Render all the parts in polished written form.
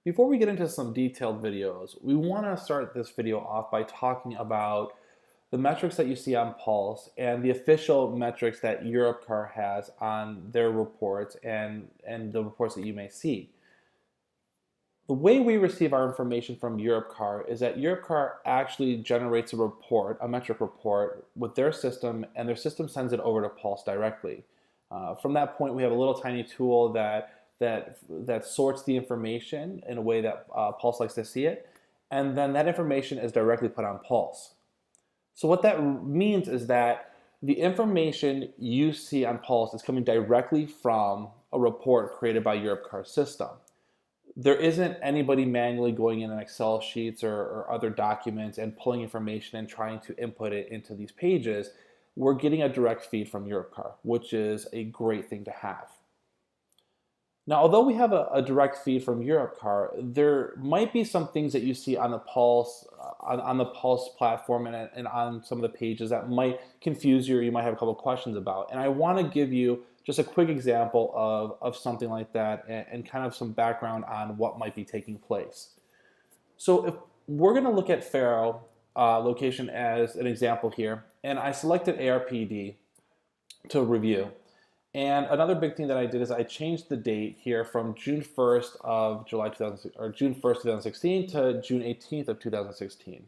Before we get into some detailed videos, we want to start this video off by talking about the metrics that you see on Pulse and the official metrics that Europcar has on their reports and the reports that you may see. The way we receive our information from Europcar is that Europcar actually generates a report, a metric report, with their system, and their system sends it over to Pulse directly. From that point, we have a little tiny tool that sorts the information in a way that Pulse likes to see it, and then that information is directly put on Pulse. So what that means is that the information you see on Pulse is coming directly from a report created by Europcar's system. There isn't anybody manually going in Excel sheets or other documents and pulling information and trying to input it into these pages. We're getting a direct feed from Europcar, which is a great thing to have. Now, although we have a direct feed from Europcar, there might be some things that you see on the Pulse on the Pulse platform and on some of the pages that might confuse you or you might have a couple of questions about. And I want to give you just a quick example of something like that and kind of some background on what might be taking place. So if we're going to look at Faro location as an example here, and I selected ARPD to review. And another big thing that I did is I changed the date here from June 1st of June 1st, 2016 to June 18th of 2016.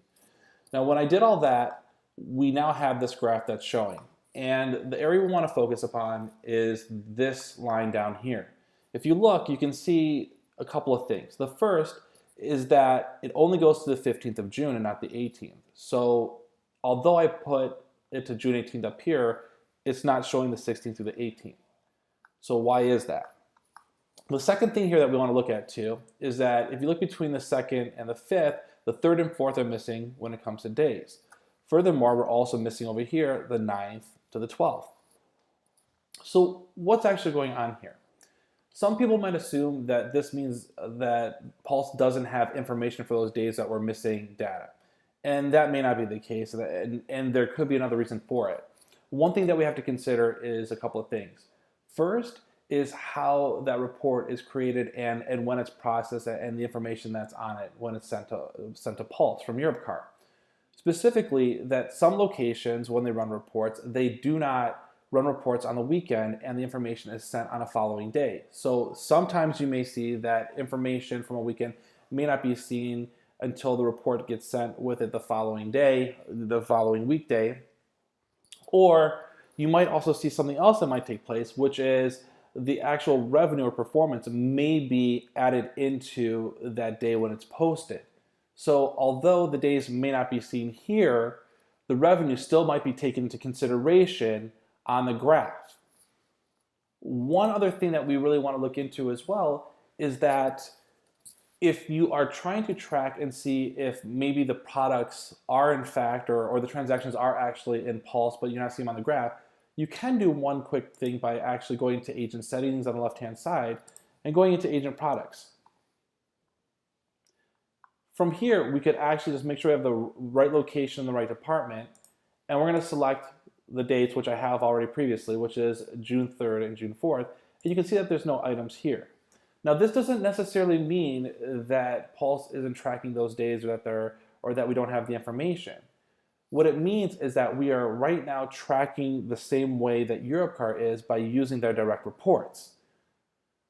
Now, when I did all that, we now have this graph that's showing. And the area we want to focus upon is this line down here. If you look, you can see a couple of things. The first is that it only goes to the 15th of June and not the 18th. So although I put it to June 18th up here, it's not showing the 16th through the 18th. So why is that? The second thing here that we want to look at too is that if you look between the 2nd and the 5th, the 3rd and 4th are missing when it comes to days. Furthermore, we're also missing over here the 9th to the 12th. So what's actually going on here? Some people might assume that this means that Pulse doesn't have information for those days that we're missing data. And that may not be the case, and there could be another reason for it. One thing that we have to consider is a couple of things. First is how that report is created and when it's processed and the information that's on it when it's sent to Pulse from Europcar. Specifically, that some locations, when they run reports, they do not run reports on the weekend and the information is sent on a following day. So sometimes you may see that information from a weekend may not be seen until the report gets sent with it the following day, the following weekday. Or you might also see something else that might take place, which is the actual revenue or performance may be added into that day when it's posted. So although the days may not be seen here, the revenue still might be taken into consideration on the graph. One other thing that we really want to look into as well is that if you are trying to track and see if maybe the products are in fact, or the transactions are actually in Pulse, but you're not seeing them on the graph, you can do one quick thing by actually going to agent settings on the left-hand side and going into agent products. From here, we could actually just make sure we have the right location in the right department, and we're going to select the dates, which I have already previously, which is June 3rd and June 4th, and you can see that there's no items here. Now, this doesn't necessarily mean that Pulse isn't tracking those days or that we don't have the information. What it means is that we are right now tracking the same way that Europcar is by using their direct reports.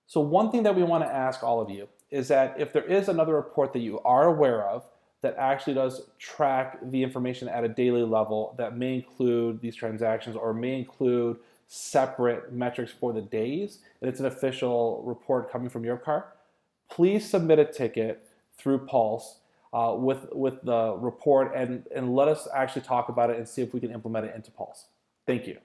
So one thing that we want to ask all of you is that if there is another report that you are aware of that actually does track the information at a daily level that may include these transactions or may include separate metrics for the days, and it's an official report coming from Europcar, please submit a ticket through Pulse with the report and let us actually talk about it and see if we can implement it into Pulse. Thank you.